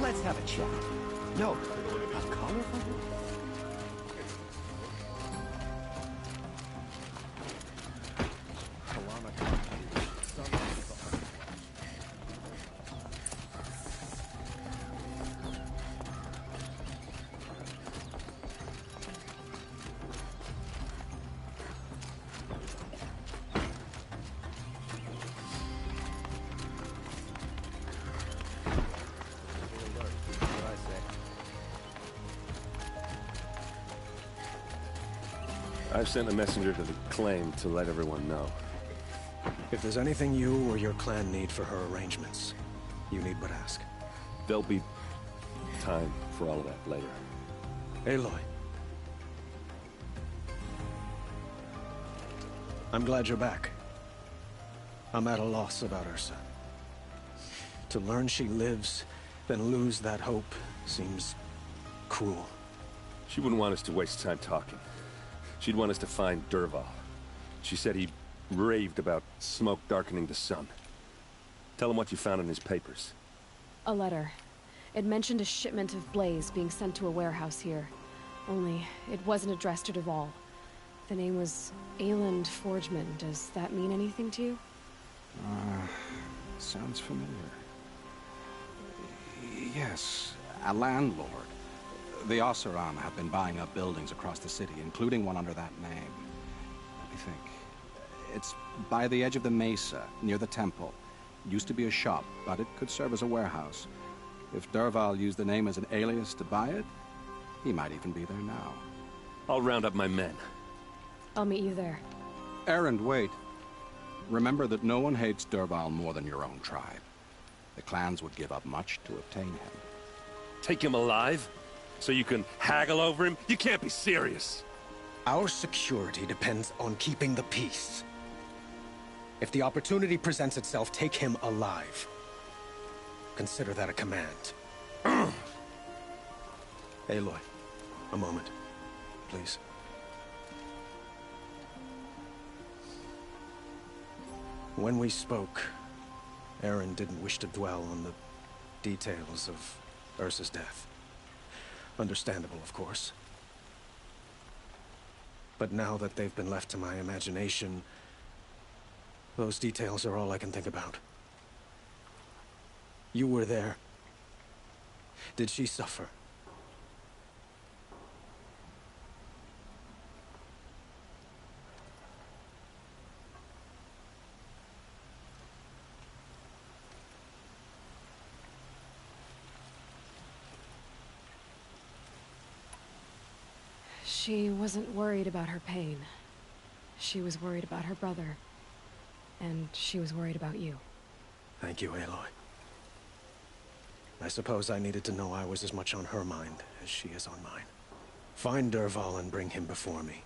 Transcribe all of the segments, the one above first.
Let's have a chat. No, a colorful one? I've sent a messenger to the claim to let everyone know. If there's anything you or your clan need for her arrangements, you need but ask. There'll be time for all of that later. Aloy. I'm glad you're back. I'm at a loss about Ursa. To learn she lives, then lose that hope, seems cruel. She wouldn't want us to waste time talking. She'd want us to find Dervahl. She said he raved about smoke darkening the sun. Tell him what you found in his papers. A letter. It mentioned a shipment of blaze being sent to a warehouse here. Only, it wasn't addressed to Dervahl. The name was Ayland Forgeman. Does that mean anything to you? Sounds familiar. Yes, a landlord. The Oseram have been buying up buildings across the city, including one under that name. Let me think. It's by the edge of the mesa, near the temple. Used to be a shop, but it could serve as a warehouse. If Dervahl used the name as an alias to buy it, he might even be there now. I'll round up my men. I'll meet you there. Erend, wait. Remember that no one hates Dervahl more than your own tribe. The clans would give up much to obtain him. Take him alive? So you can haggle over him? You can't be serious. Our security depends on keeping the peace. If the opportunity presents itself, take him alive. Consider that a command. Aloy, a moment, please. When we spoke, Erend didn't wish to dwell on the details of Ursa's death. Understandable, of course. But now that they've been left to my imagination, those details are all I can think about. You were there. Did she suffer? She wasn't worried about her pain. She was worried about her brother. And she was worried about you. Thank you, Aloy. I suppose I needed to know I was as much on her mind as she is on mine. Find Dervahl and bring him before me.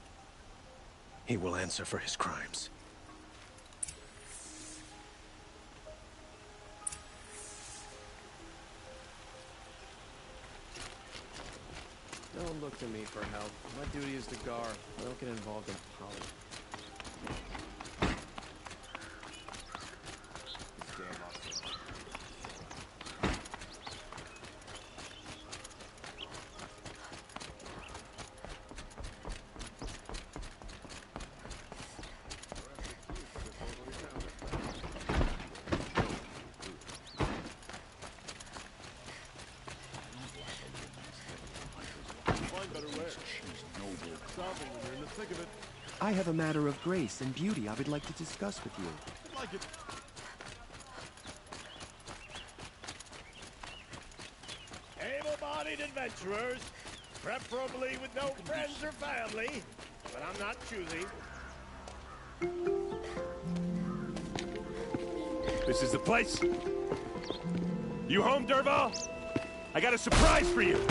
He will answer for his crimes. Don't look to me for help. My duty is to guard. I don't get involved in politics. I have a matter of grace and beauty I would like to discuss with you. Able-bodied adventurers, preferably with no friends or family, but I'm not choosy. This is the place. You home, Dervahl? I got a surprise for you.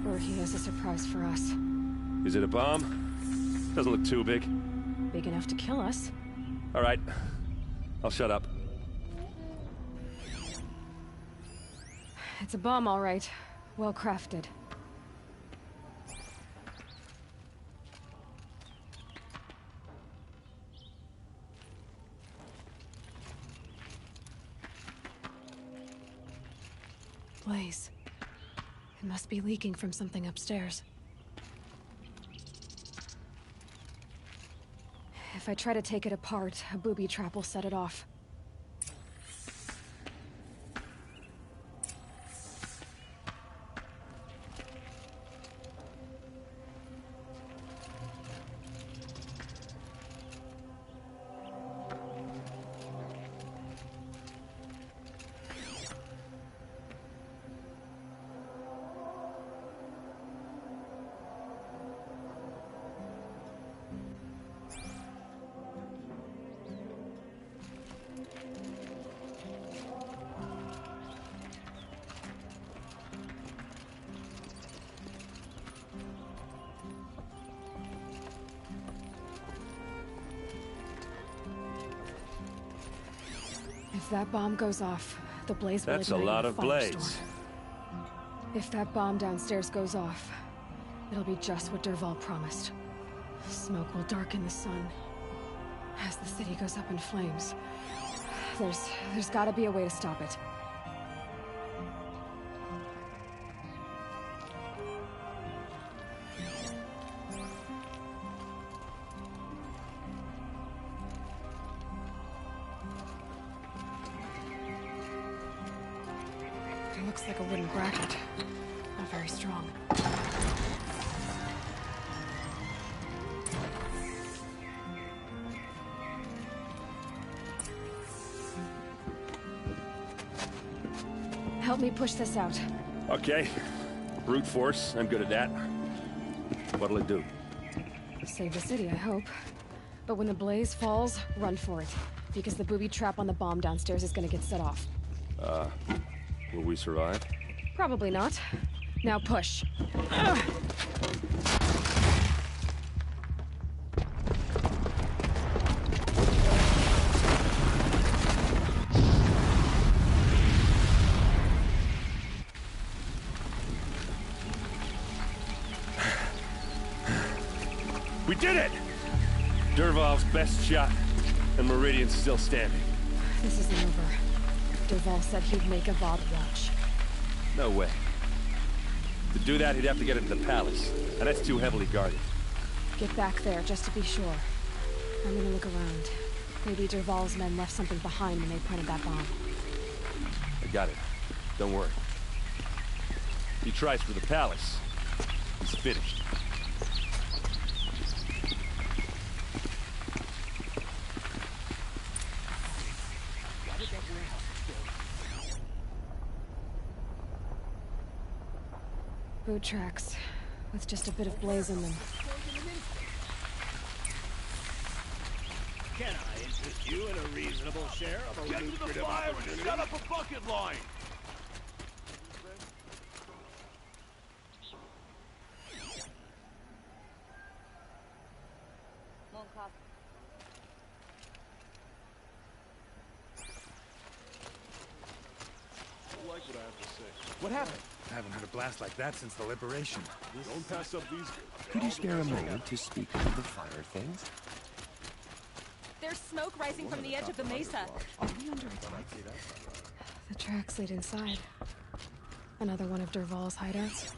Or he has a surprise for us. Is it a bomb? Doesn't look too big. Big enough to kill us. All right. I'll shut up. It's a bomb, all right. Well crafted. blaze. It must be leaking from something upstairs. If I try to take it apart, a booby trap will set it off. If that bomb goes off, the blaze will That's a ignite lot a of blaze. firestorm. If that bomb downstairs goes off, it'll be just what Dervahl promised. Smoke will darken the sun as the city goes up in flames. There's gotta be a way to stop it. It looks like a wooden bracket. Not very strong. Help me push this out. Okay. Brute force, I'm good at that. What'll it do? Save the city, I hope. But when the blaze falls, run for it. Because the booby trap on the bomb downstairs is gonna get set off. Will we survive? Probably not. Now push. We did it! Dervahl's best shot, and Meridian's still standing. This isn't over. Dervahl said he'd make Avad watch. No way. To do that, he'd have to get into the palace, and that's too heavily guarded. Get back there, just to be sure. I'm gonna look around. Maybe Dervahl's men left something behind when they planted that bomb. I got it. Don't worry. He tries for the palace. He's finished. Boot tracks, with just a bit of blaze in them. Can I interest you in a reasonable share of a lucrative opportunity? Set up a bucket line! What happened? I haven't heard a blast like that since the liberation. Don't pass up these. Could you spare a moment to speak of the fire things? There's smoke rising from the edge of the mesa. Are we under attack? The tracks lead inside. Another one of Dervahl's hideouts.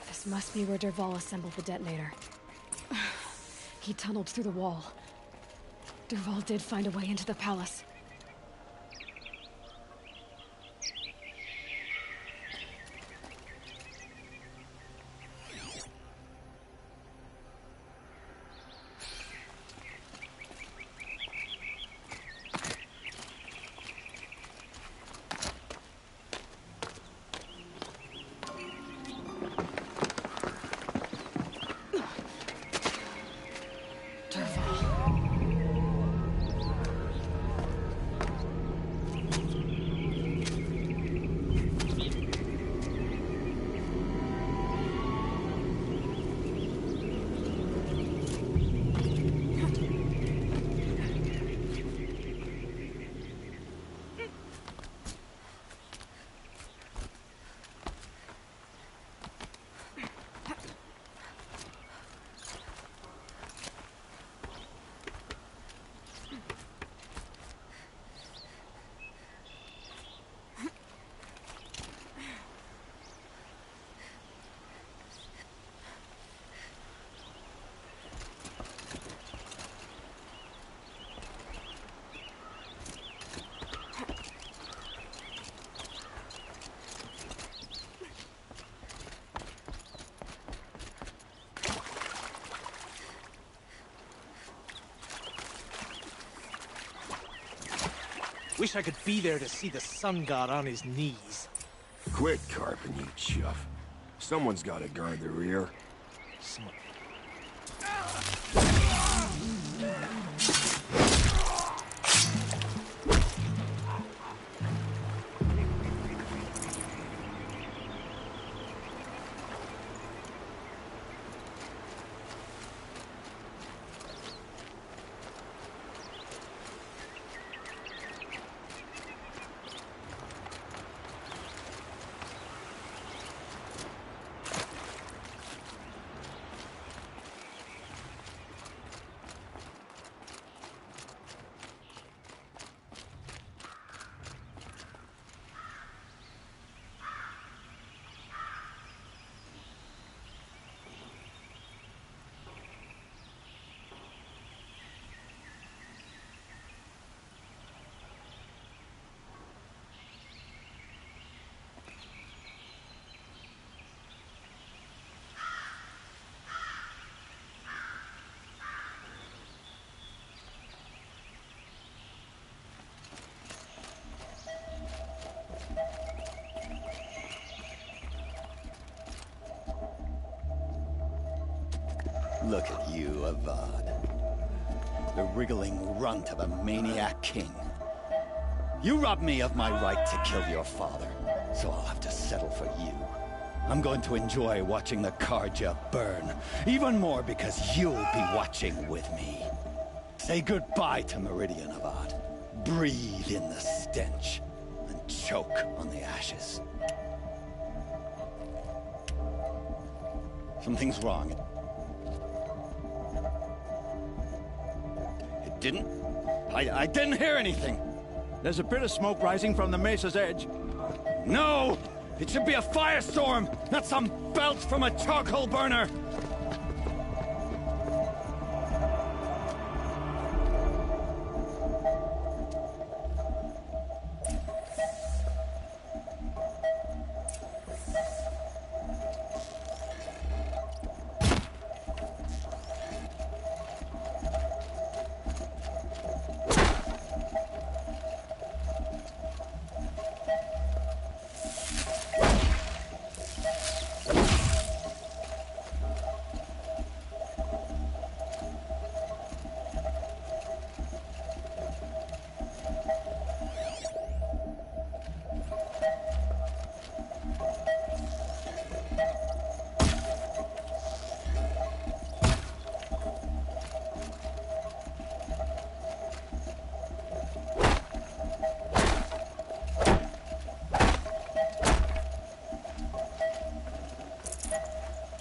This must be where Dervahl assembled the detonator. He tunneled through the wall. Dervahl did find a way into the palace. Wish I could be there to see the sun god on his knees. Quit carping, you chuff. Someone's gotta guard the rear. Look at you, Avad. The wriggling runt of a maniac king. You robbed me of my right to kill your father, so I'll have to settle for you. I'm going to enjoy watching the Carja burn, even more because you'll be watching with me. Say goodbye to Meridian, Avad. Breathe in the stench, and choke on the ashes. Something's wrong. It didn't? I didn't hear anything. There's a bit of smoke rising from the mesa's edge. No! It should be a firestorm, not some belch from a charcoal burner!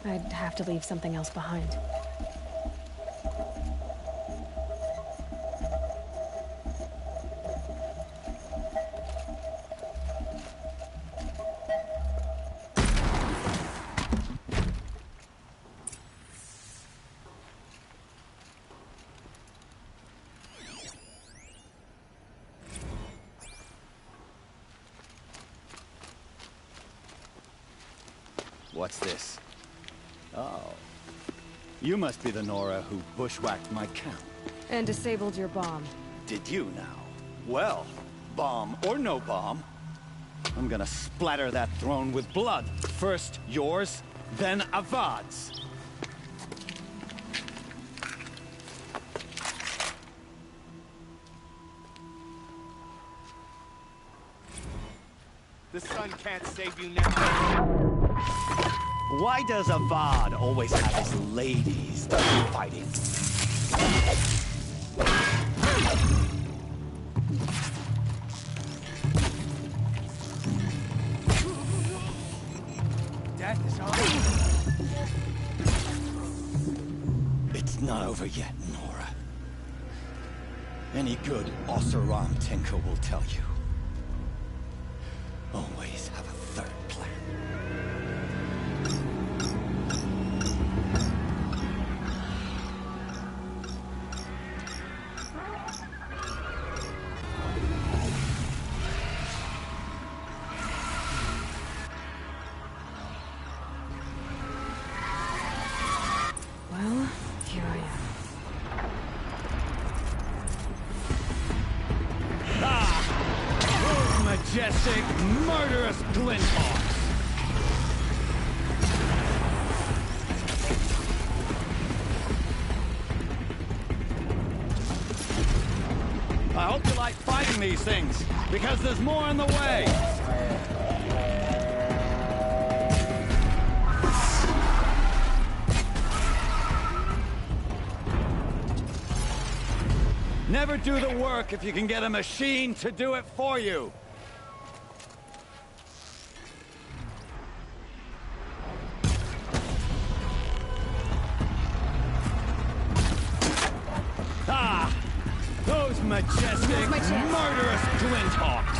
I'd have to leave something else behind. What's this? Oh. You must be the Nora who bushwhacked my camp. And disabled your bomb. Did you now? Well, bomb or no bomb, I'm gonna splatter that throne with blood. First yours, then Avad's. The sun can't save you now. Why does Avad always have his ladies to be fighting? Death is on. It's not over yet, Nora. Any good Oseram tinker will tell you. Always have a third plan. Well, here I am. Ah! majestic, murderous Glinthawks! I hope you like fighting these things, because there's more in the way! Never do the work if you can get a machine to do it for you! Ah! Those majestic, murderous Glinthawks!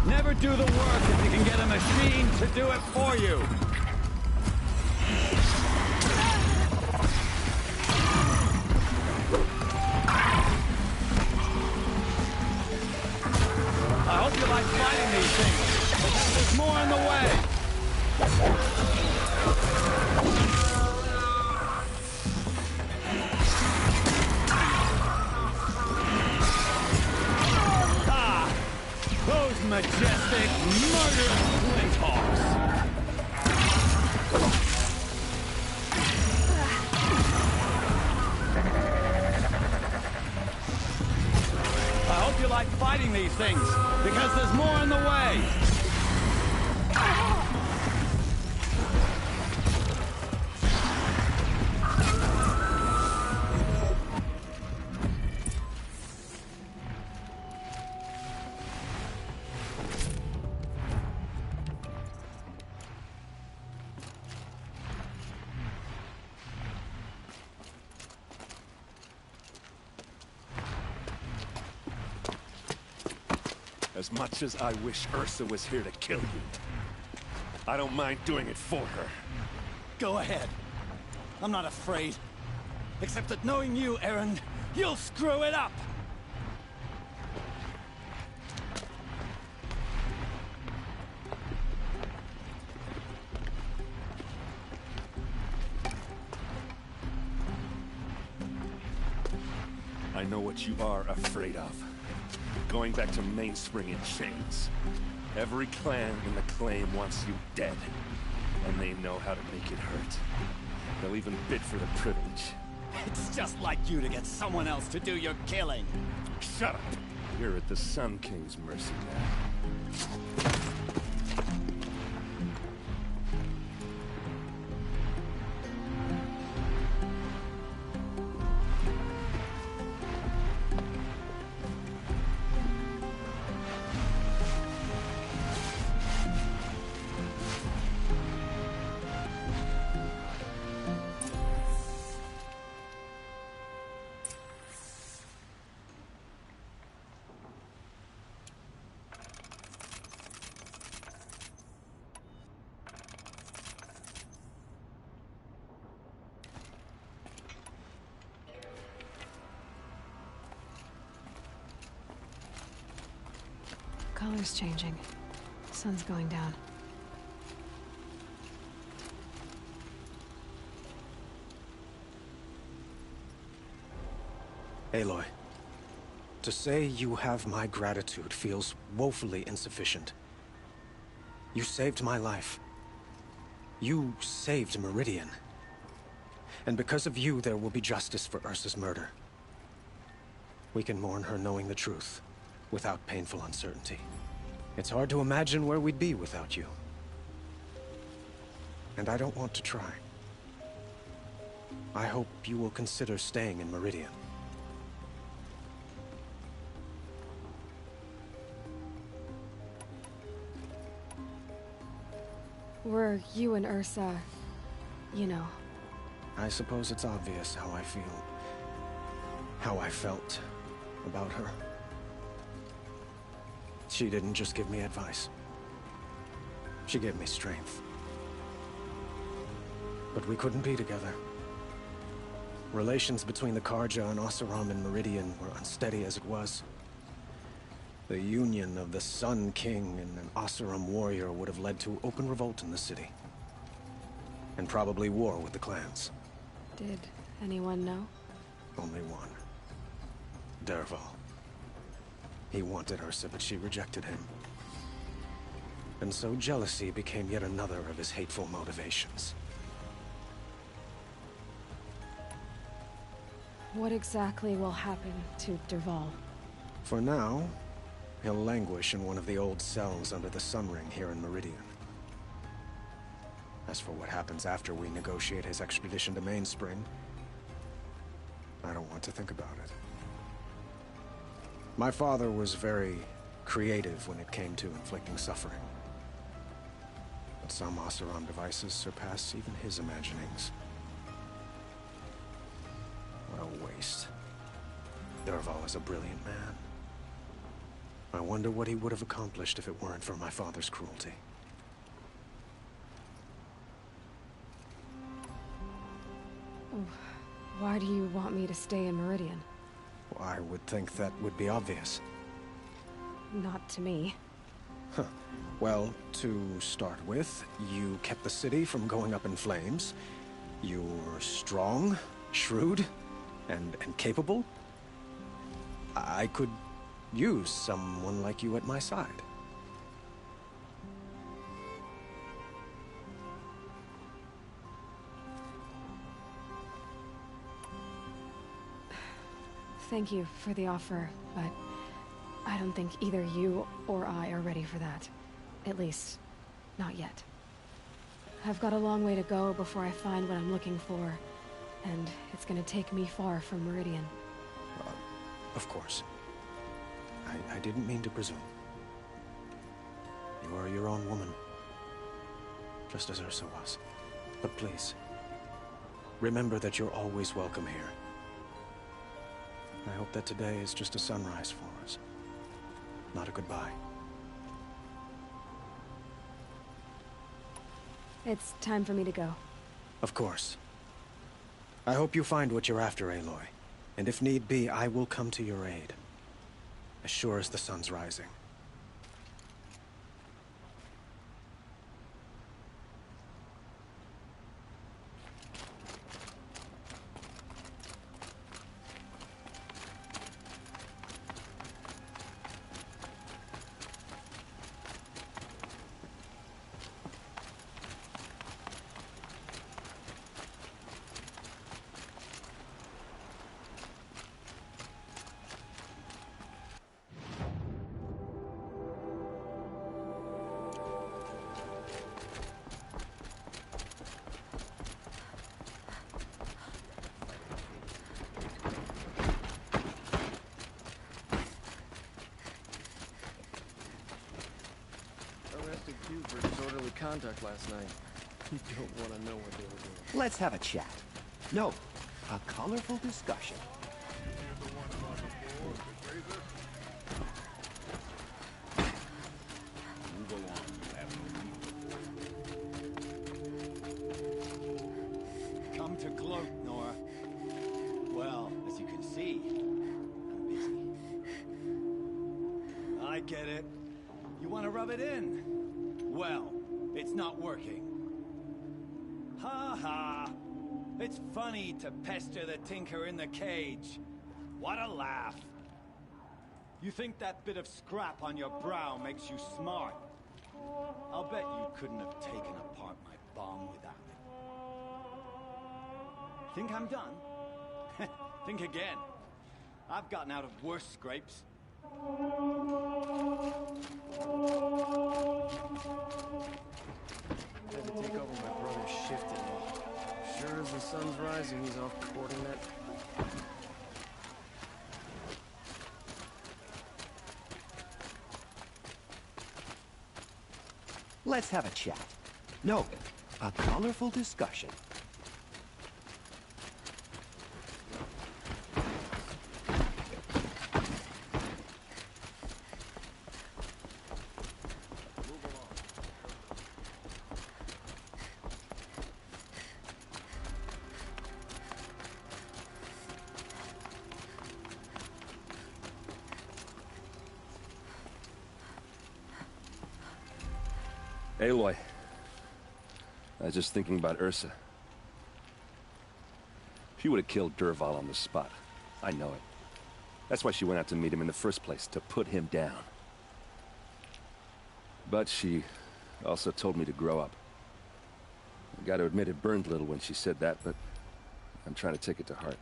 Never do the work if you can get a machine to do it for you. I hope you like fighting these things, because there's more in the way. Those majestic, murderous Glinthawks! I hope you like fighting these things, because there's more in the way! As much as I wish Ursa was here to kill you, I don't mind doing it for her. Go ahead. I'm not afraid. Except that knowing you, Aaron, you'll screw it up! I know what you are afraid of. Going back to Mainspring in chains. Every clan in the claim wants you dead. And they know how to make it hurt. They'll even bid for the privilege. It's just like you to get someone else to do your killing. Shut up! You're at the Sun King's mercy now. Color's changing. Sun's going down. Aloy, to say you have my gratitude feels woefully insufficient. You saved my life. You saved Meridian. And because of you, there will be justice for Ursa's murder. We can mourn her knowing the truth, without painful uncertainty. It's hard to imagine where we'd be without you. And I don't want to try. I hope you will consider staying in Meridian. Were you and Ursa, you know. I suppose it's obvious how I feel. How I felt about her. She didn't just give me advice. She gave me strength. But we couldn't be together. Relations between the Carja and Oseram and Meridian were unsteady as it was. The union of the Sun King and an Oseram warrior would have led to open revolt in the city. And probably war with the clans. Did anyone know? Only one. Dervahl. He wanted Ursa, but she rejected him. And so jealousy became yet another of his hateful motivations. What exactly will happen to Dervahl? For now, he'll languish in one of the old cells under the Sun Ring here in Meridian. As for what happens after we negotiate his extradition to Mainspring, I don't want to think about it. My father was very creative when it came to inflicting suffering. But some Oseram devices surpass even his imaginings. What a waste. Dervahl is a brilliant man. I wonder what he would have accomplished if it weren't for my father's cruelty. Why do you want me to stay in Meridian? Well, I would think that would be obvious. Not to me. Huh. Well, to start with, you kept the city from going up in flames. You were strong, shrewd, and capable. I could use someone like you at my side. Thank you for the offer, but I don't think either you or I are ready for that. At least, not yet. I've got a long way to go before I find what I'm looking for, and it's gonna take me far from Meridian. Of course. I didn't mean to presume. You are your own woman, just as Ursa was. But please, remember that you're always welcome here. I hope that today is just a sunrise for us, not a goodbye. It's time for me to go. Of course. I hope you find what you're after, Aloy. And if need be, I will come to your aid. As sure as the sun's rising. For disorderly conduct last night. You don't want to know what they were doing. Let's have a chat. No, a colorful discussion. Move along, you have no Come to gloat, Nora. Well, as you can see, I'm busy. I get it. You want to rub it in? Well, it's not working. Ha ha! It's funny to pester the tinker in the cage. What a laugh! You think that bit of scrap on your brow makes you smart? I'll bet you couldn't have taken apart my bomb without it. Think I'm done? Think again. I've gotten out of worse scrapes. Had to take over my brother's shift today. Sure as the sun's rising, he's off courting that... Let's have a chat. No, a colorful discussion. Aloy. I was just thinking about Ursa. She would have killed Dervahl on the spot. I know it. That's why she went out to meet him in the first place, to put him down. But she also told me to grow up. I gotta admit it burned a little when she said that, but I'm trying to take it to heart.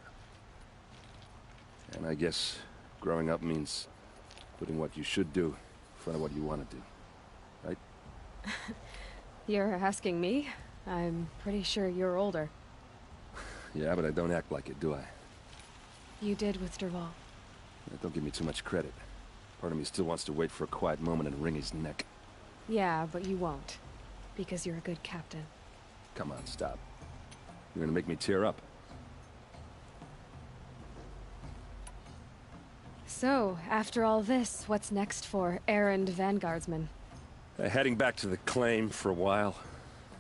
And I guess growing up means putting what you should do in front of what you want to do. Right? You're asking me? I'm pretty sure you're older. Yeah, but I don't act like it, do I? You did with Dervahl. Don't give me too much credit. Part of me still wants to wait for a quiet moment and wring his neck. Yeah, but you won't. Because you're a good captain. Come on, stop. You're gonna make me tear up. So, after all this, what's next for errand vanguardsman? Heading back to the claim for a while.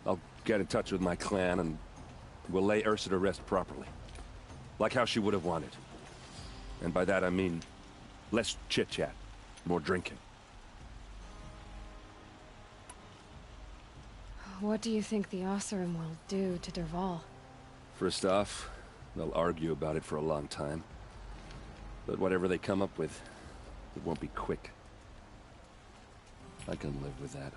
I'll get in touch with my clan and we'll lay Ursa to rest properly. Like how she would have wanted. And by that I mean less chit-chat, more drinking. What do you think the Oseram will do to Dervahl? First off, they'll argue about it for a long time. But whatever they come up with, it won't be quick. I can live with that.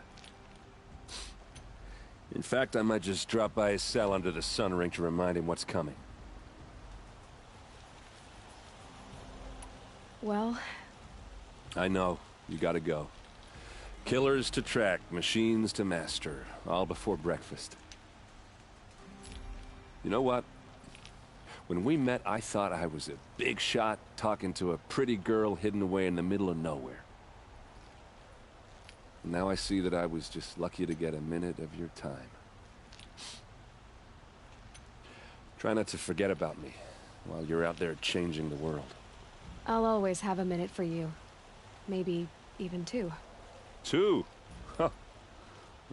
In fact, I might just drop by his cell under the sun ring to remind him what's coming. Well... I know. You gotta go. Killers to track, machines to master, all before breakfast. You know what? When we met, I thought I was a big shot talking to a pretty girl hidden away in the middle of nowhere. Now I see that I was just lucky to get a minute of your time. Try not to forget about me while you're out there changing the world. I'll always have a minute for you. Maybe even two. Two? Huh.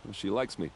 Well, she likes me.